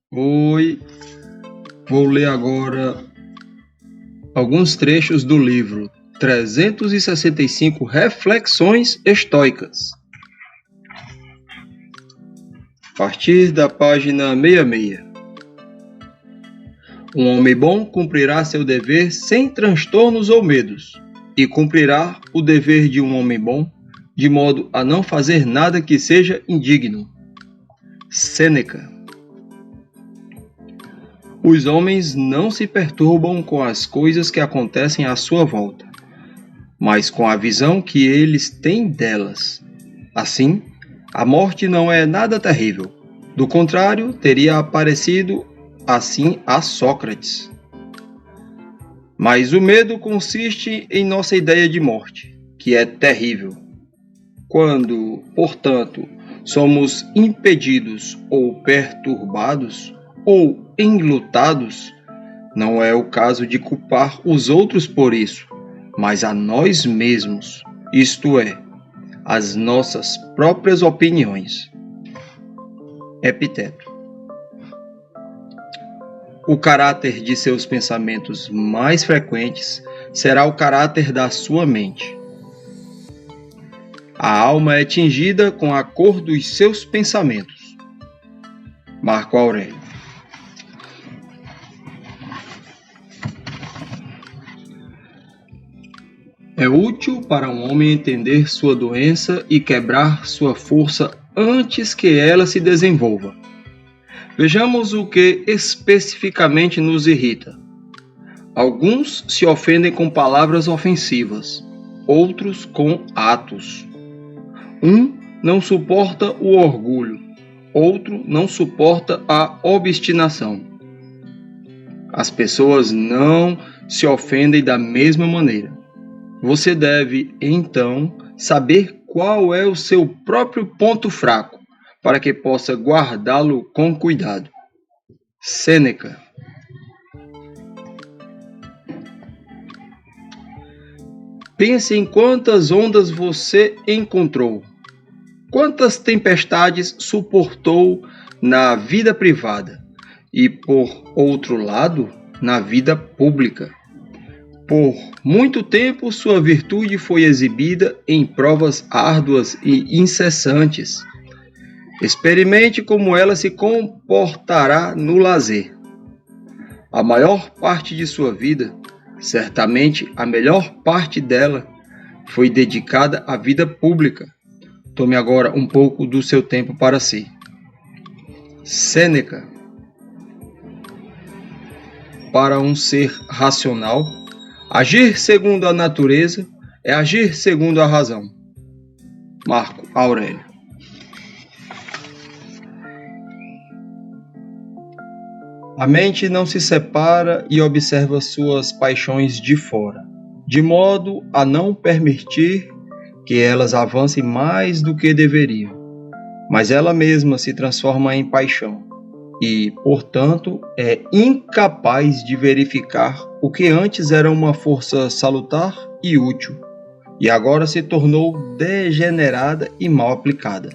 Oi, vou ler agora alguns trechos do livro 365 Reflexões Estoicas. A partir da página 66. Um homem bom cumprirá seu dever sem transtornos ou medos, e cumprirá o dever de um homem bom, de modo a não fazer nada que seja indigno. Sêneca. Os homens não se perturbam com as coisas que acontecem à sua volta, mas com a visão que eles têm delas. Assim, a morte não é nada terrível. Do contrário, teria aparecido assim a Sócrates. Mas o medo consiste em nossa ideia de morte, que é terrível. Quando, portanto, somos impedidos ou perturbados ou enlutados, não é o caso de culpar os outros por isso, mas a nós mesmos, isto é, as nossas próprias opiniões. Epiteto. O caráter de seus pensamentos mais frequentes será o caráter da sua mente. A alma é tingida com a cor dos seus pensamentos. Marco Aurélio. É útil para um homem entender sua doença e quebrar sua força antes que ela se desenvolva. Vejamos o que especificamente nos irrita. Alguns se ofendem com palavras ofensivas, outros com atos. Um não suporta o orgulho, outro não suporta a obstinação. As pessoas não se ofendem da mesma maneira. Você deve, então, saber qual é o seu próprio ponto fraco, para que possa guardá-lo com cuidado. Sêneca. Pense em quantas ondas você encontrou, quantas tempestades suportou na vida privada e, por outro lado, na vida pública. Por muito tempo, sua virtude foi exibida em provas árduas e incessantes. Experimente como ela se comportará no lazer. A maior parte de sua vida, certamente a melhor parte dela, foi dedicada à vida pública. Tome agora um pouco do seu tempo para si. Sêneca. Para um ser racional, agir segundo a natureza é agir segundo a razão. Marco Aurélio. A mente não se separa e observa suas paixões de fora, de modo a não permitir que elas avancem mais do que deveriam. Mas ela mesma se transforma em paixão e, portanto, é incapaz de verificar o que antes era uma força salutar e útil, e agora se tornou degenerada e mal aplicada.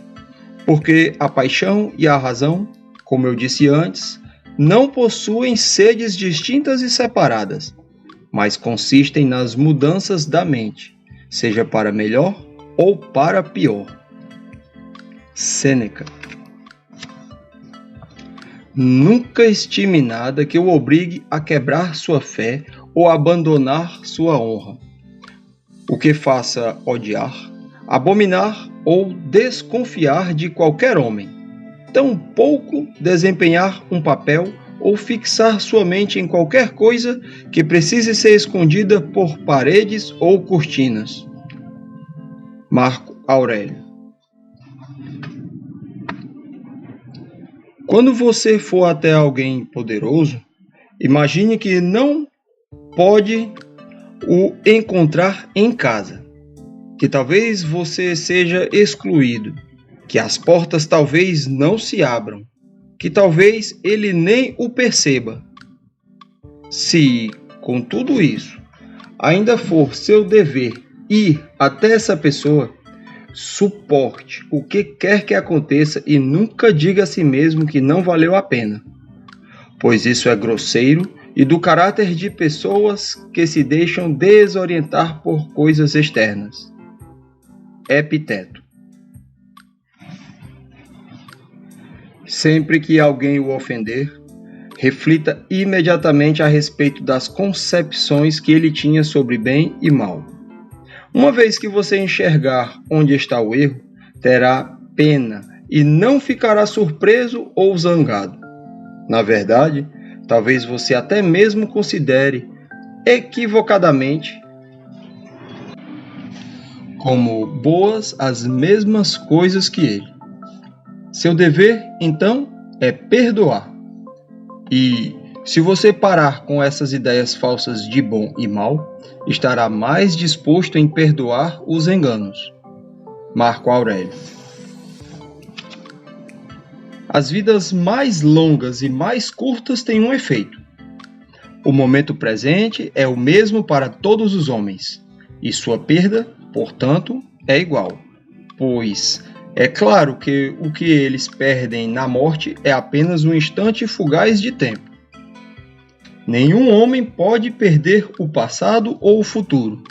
Porque a paixão e a razão, como eu disse antes, não possuem sedes distintas e separadas, mas consistem nas mudanças da mente, seja para melhor ou para pior. Sêneca. Nunca estime nada que o obrigue a quebrar sua fé ou abandonar sua honra, o que faça odiar, abominar ou desconfiar de qualquer homem. Tampouco desempenhar um papel ou fixar sua mente em qualquer coisa que precise ser escondida por paredes ou cortinas. Marco Aurélio. Quando você for até alguém poderoso, imagine que não pode o encontrar em casa, que talvez você seja excluído, que as portas talvez não se abram, que talvez ele nem o perceba. Se, com tudo isso, ainda for seu dever ir até essa pessoa, suporte o que quer que aconteça e nunca diga a si mesmo que não valeu a pena. pois isso é grosseiro e do caráter de pessoas que se deixam desorientar por coisas externas. Epiteto. Sempre que alguém o ofender, reflita imediatamente a respeito das concepções que ele tinha sobre bem e mal. Uma vez que você enxergar onde está o erro, terá pena e não ficará surpreso ou zangado. Na verdade, talvez você até mesmo considere, equivocadamente, como boas as mesmas coisas que ele. Seu dever, então, é perdoar. E, se você parar com essas ideias falsas de bom e mal, estará mais disposto em perdoar os enganos. Marco Aurélio. As vidas mais longas e mais curtas têm um efeito. O momento presente é o mesmo para todos os homens, e sua perda, portanto, é igual, pois é claro que o que eles perdem na morte é apenas um instante fugaz de tempo. Nenhum homem pode perder o passado ou o futuro,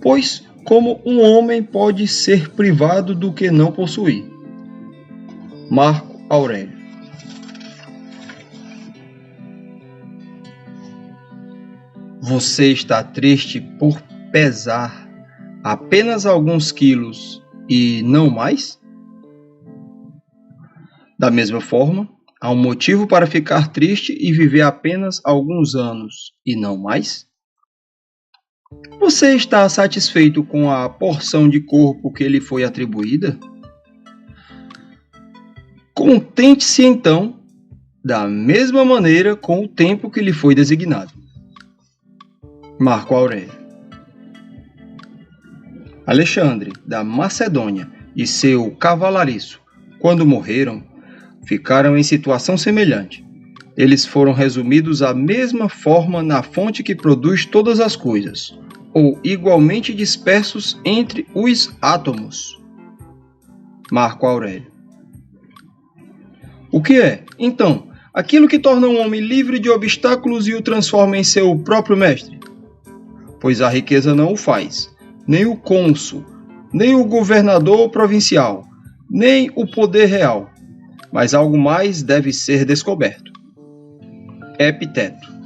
pois como um homem pode ser privado do que não possui? Marco Aurélio. Você está triste por pesar apenas alguns quilos e não mais? Da mesma forma, há um motivo para ficar triste e viver apenas alguns anos e não mais? Você está satisfeito com a porção de corpo que lhe foi atribuída? Contente-se então, da mesma maneira, com o tempo que lhe foi designado. Marco Aurélio. Alexandre, da Macedônia, e seu cavalariço, quando morreram, ficaram em situação semelhante. Eles foram resumidos à mesma forma na fonte que produz todas as coisas, ou igualmente dispersos entre os átomos. Marco Aurélio. O que é, então, aquilo que torna um homem livre de obstáculos e o transforma em seu próprio mestre? Pois a riqueza não o faz, nem o cônsul, nem o governador provincial, nem o poder real, mas algo mais deve ser descoberto. Epiteto.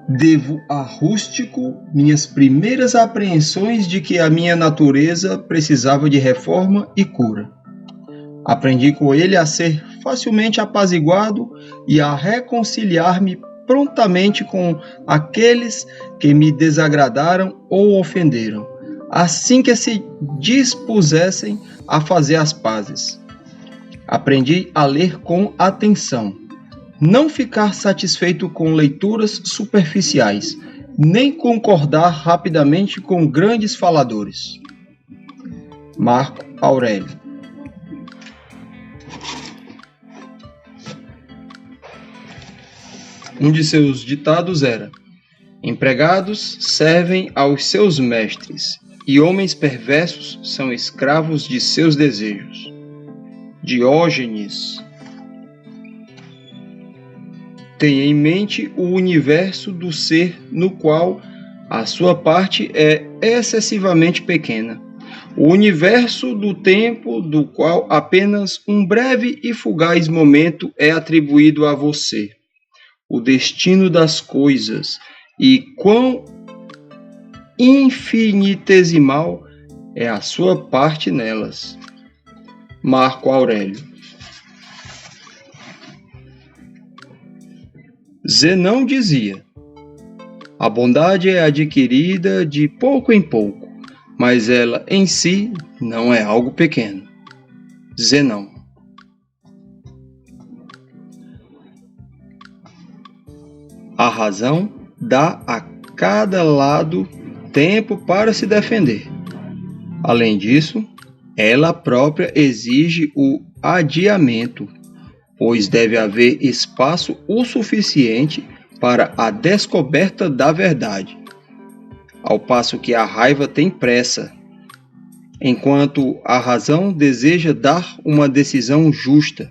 Devo a Rústico minhas primeiras apreensões de que a minha natureza precisava de reforma e cura. Aprendi com ele a ser facilmente apaziguado e a reconciliar-me prontamente com aqueles que me desagradaram ou ofenderam, assim que se dispusessem a fazer as pazes. Aprendi a ler com atenção, não ficar satisfeito com leituras superficiais, nem concordar rapidamente com grandes faladores. Marco Aurélio. Um de seus ditados era: empregados servem aos seus mestres, e homens perversos são escravos de seus desejos. Diógenes. Tenha em mente o universo do ser no qual a sua parte é excessivamente pequena. O universo do tempo do qual apenas um breve e fugaz momento é atribuído a você. O destino das coisas e quão infinitesimal é a sua parte nelas. Marco Aurélio. Zenão dizia: a bondade é adquirida de pouco em pouco, mas ela em si não é algo pequeno. Zenão. A razão dá a cada lado tempo para se defender. Além disso, ela própria exige o adiamento, pois deve haver espaço o suficiente para a descoberta da verdade, ao passo que a raiva tem pressa, enquanto a razão deseja dar uma decisão justa,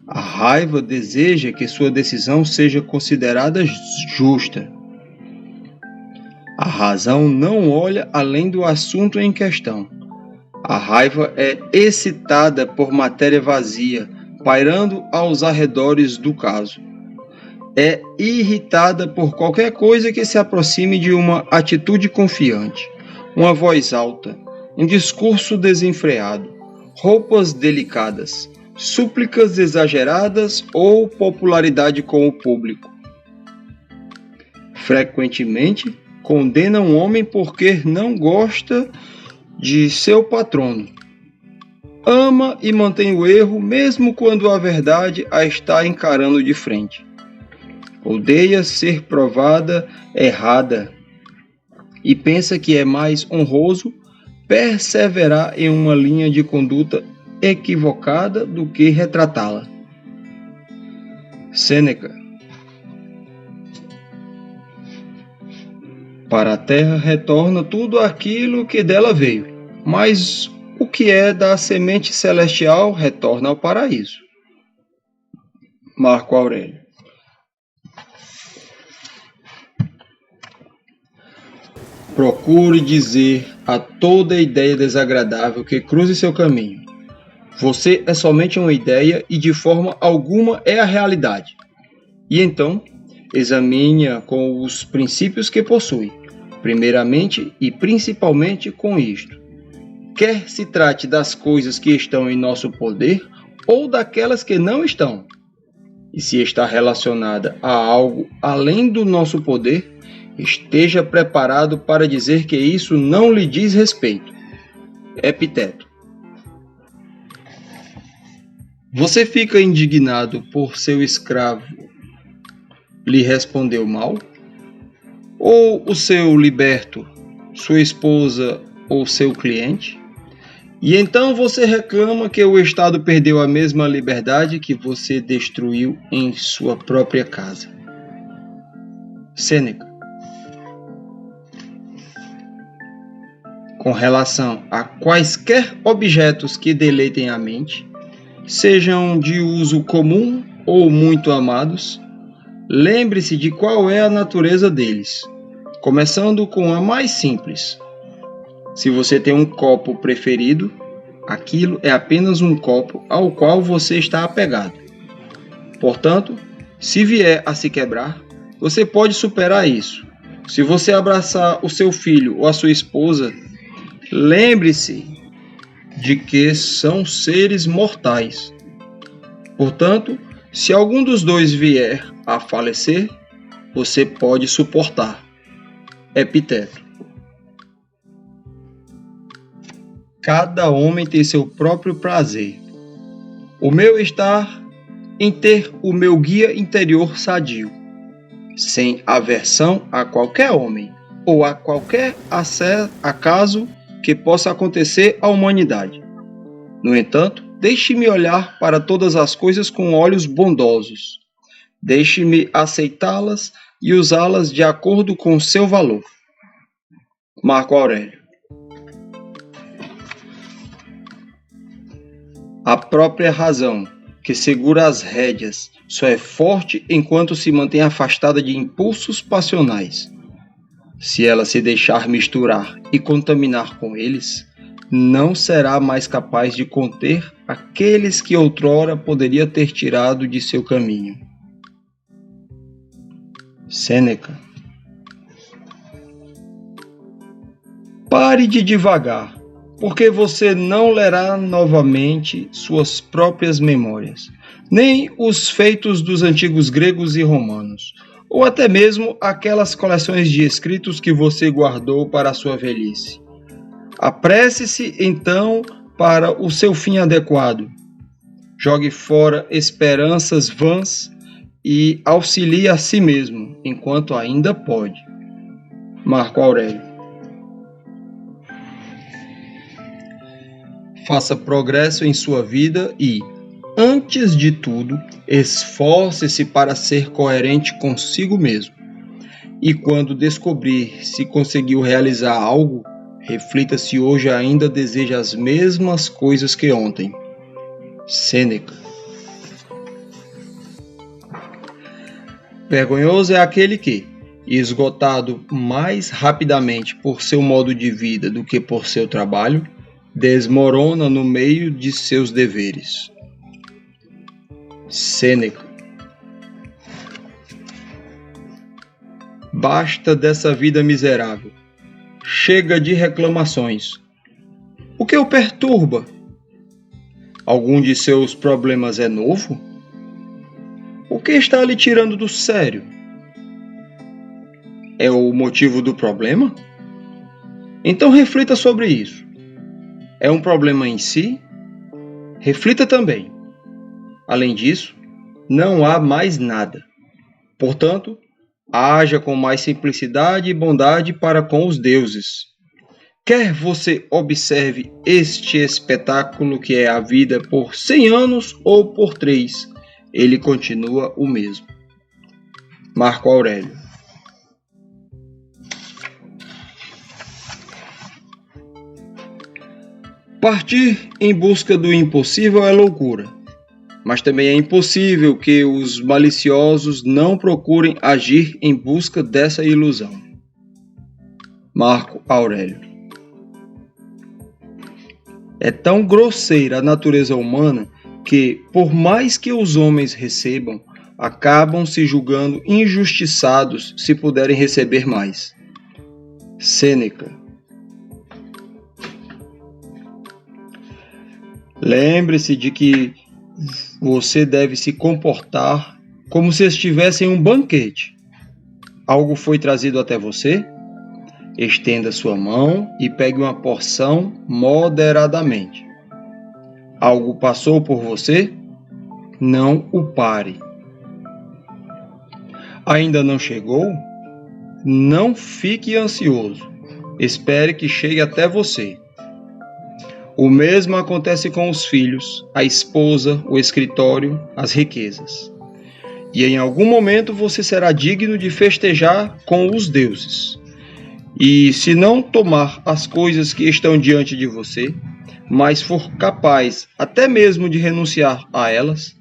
A raiva deseja que sua decisão seja considerada justa. A razão não olha além do assunto em questão. A raiva é excitada por matéria vazia, pairando aos arredores do caso. É irritada por qualquer coisa que se aproxime de uma atitude confiante, uma voz alta, um discurso desenfreado, roupas delicadas, súplicas exageradas ou popularidade com o público. Frequentemente, condena um homem porque não gosta de seu patrono. Ama e mantém o erro mesmo quando a verdade a está encarando de frente. Odeia ser provada errada e pensa que é mais honroso perseverar em uma linha de conduta equivocada do que retratá-la. Sêneca. Para a terra retorna tudo aquilo que dela veio, mas o que é da semente celestial retorna ao paraíso. Marco Aurélio. Procure dizer a toda ideia desagradável que cruze seu caminho: você é somente uma ideia e de forma alguma é a realidade. E então, examine-a com os princípios que possui, primeiramente e principalmente com isto. Quer se trate das coisas que estão em nosso poder ou daquelas que não estão. E se está relacionada a algo além do nosso poder, esteja preparado para dizer que isso não lhe diz respeito. Epiteto. Você fica indignado por seu escravo lhe respondeu mal? Ou o seu liberto, sua esposa ou seu cliente? E então você reclama que o Estado perdeu a mesma liberdade que você destruiu em sua própria casa. Sêneca. Com relação a quaisquer objetos que deleitem a mente, sejam de uso comum ou muito amados, lembre-se de qual é a natureza deles, começando com a mais simples. Se você tem um copo preferido, aquilo é apenas um copo ao qual você está apegado. Portanto, se vier a se quebrar, você pode superar isso. Se você abraçar o seu filho ou a sua esposa, lembre-se de que são seres mortais. Portanto, se algum dos dois vier a falecer, você pode suportar. Epiteto. Cada homem tem seu próprio prazer. O meu está em ter o meu guia interior sadio, sem aversão a qualquer homem ou a qualquer acaso que possa acontecer à humanidade. No entanto, deixe-me olhar para todas as coisas com olhos bondosos. Deixe-me aceitá-las e usá-las de acordo com seu valor. Marco Aurélio. A própria razão, que segura as rédeas, só é forte enquanto se mantém afastada de impulsos passionais. Se ela se deixar misturar e contaminar com eles, não será mais capaz de conter aqueles que outrora poderia ter tirado de seu caminho. Sêneca. Pare de divagar, porque você não lerá novamente suas próprias memórias, nem os feitos dos antigos gregos e romanos, ou até mesmo aquelas coleções de escritos que você guardou para a sua velhice. Apresse-se, então, para o seu fim adequado. Jogue fora esperanças vãs e auxilie a si mesmo, enquanto ainda pode. Marco Aurélio. Faça progresso em sua vida e, antes de tudo, esforce-se para ser coerente consigo mesmo. E quando descobrir se conseguiu realizar algo, reflita se hoje ainda deseja as mesmas coisas que ontem. Sêneca. Vergonhoso é aquele que, esgotado mais rapidamente por seu modo de vida do que por seu trabalho, desmorona no meio de seus deveres. Sêneca. Basta dessa vida miserável. Chega de reclamações. O que o perturba? Algum de seus problemas é novo? O que está lhe tirando do sério? É o motivo do problema? Então reflita sobre isso. É um problema em si? Reflita também. Além disso, não há mais nada. Portanto, haja com mais simplicidade e bondade para com os deuses. Quer você observe este espetáculo que é a vida por 100 anos ou por 3, ele continua o mesmo. Marco Aurélio. Partir em busca do impossível é loucura, mas também é impossível que os maliciosos não procurem agir em busca dessa ilusão. Marco Aurélio. É tão grosseira a natureza humana que, por mais que os homens recebam, acabam se julgando injustiçados se puderem receber mais. Sêneca. Lembre-se de que você deve se comportar como se estivesse em um banquete. Algo foi trazido até você? Estenda sua mão e pegue uma porção moderadamente. Algo passou por você? Não o pare. Ainda não chegou? Não fique ansioso. Espere que chegue até você. O mesmo acontece com os filhos, a esposa, o escritório, as riquezas. E em algum momento você será digno de festejar com os deuses. E se não tomar as coisas que estão diante de você, mas for capaz até mesmo de renunciar a elas,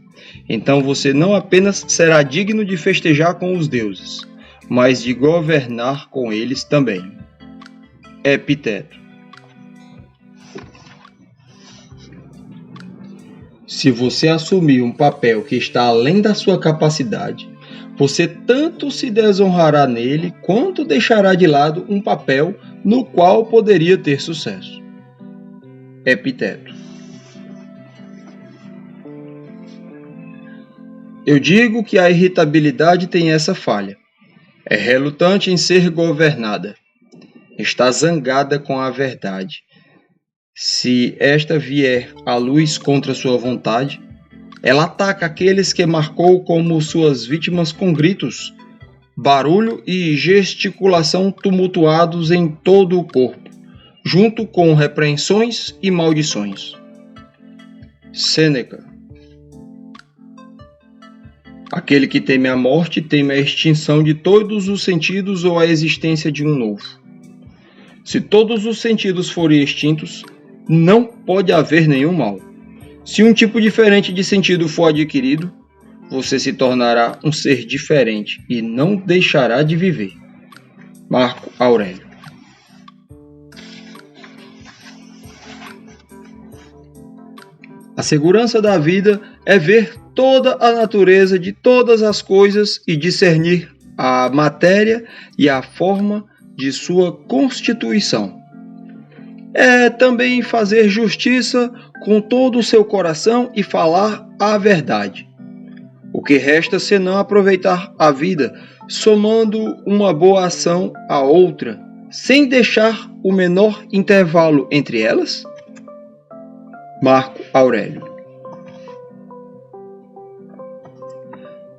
então você não apenas será digno de festejar com os deuses, mas de governar com eles também. Epiteto. Se você assumir um papel que está além da sua capacidade, você tanto se desonrará nele, quanto deixará de lado um papel no qual poderia ter sucesso. Epiteto. Eu digo que a irritabilidade tem essa falha. É relutante em ser governada. Está zangada com a verdade. Se esta vier à luz contra sua vontade, ela ataca aqueles que marcou como suas vítimas com gritos, barulho e gesticulação tumultuados em todo o corpo, junto com repreensões e maldições. Sêneca. Aquele que teme a morte teme a extinção de todos os sentidos ou a existência de um novo. Se todos os sentidos forem extintos, não pode haver nenhum mal. Se um tipo diferente de sentido for adquirido, você se tornará um ser diferente e não deixará de viver. Marco Aurélio. A segurança da vida é ver toda a natureza de todas as coisas e discernir a matéria e a forma de sua constituição. É também fazer justiça com todo o seu coração e falar a verdade. O que resta senão aproveitar a vida, somando uma boa ação à outra, sem deixar o menor intervalo entre elas? Marco Aurélio.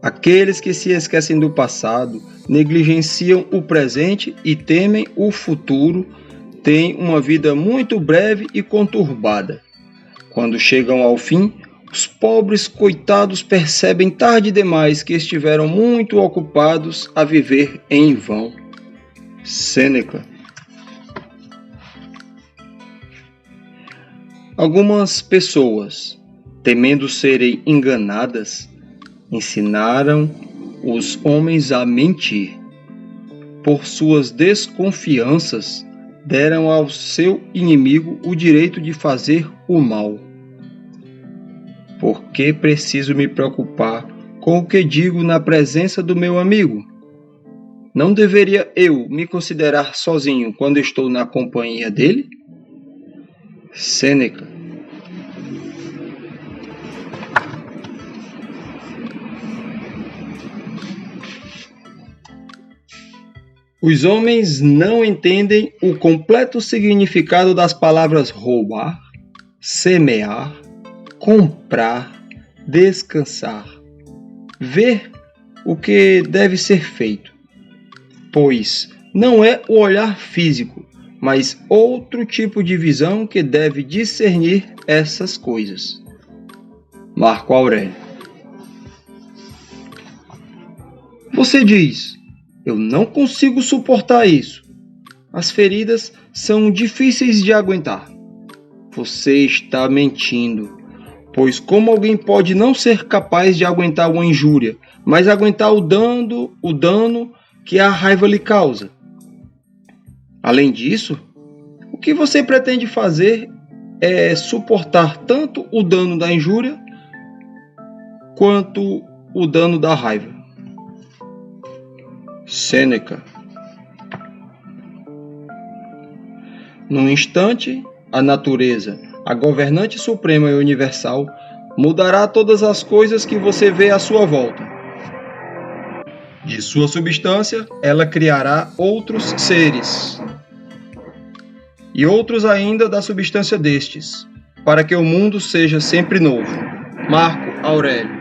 Aqueles que se esquecem do passado, negligenciam o presente e temem o futuro, têm uma vida muito breve e conturbada. Quando chegam ao fim, os pobres coitados percebem tarde demais que estiveram muito ocupados a viver em vão. Sêneca. Algumas pessoas, temendo serem enganadas, ensinaram os homens a mentir. Por suas desconfianças, deram ao seu inimigo o direito de fazer o mal. Por que preciso me preocupar com o que digo na presença do meu amigo? Não deveria eu me considerar sozinho quando estou na companhia dele? Sêneca. Os homens não entendem o completo significado das palavras roubar, semear, comprar, descansar, ver o que deve ser feito, pois não é o olhar físico, mas outro tipo de visão que deve discernir essas coisas. Marco Aurélio. Você diz: eu não consigo suportar isso. As feridas são difíceis de aguentar. Você está mentindo, pois como alguém pode não ser capaz de aguentar uma injúria, mas aguentar o dano que a raiva lhe causa? Além disso, o que você pretende fazer é suportar tanto o dano da injúria quanto o dano da raiva. Sêneca. Num instante, a natureza, a governante suprema e universal, mudará todas as coisas que você vê à sua volta. De sua substância, ela criará outros seres, e outros ainda da substância destes, para que o mundo seja sempre novo. Marco Aurélio.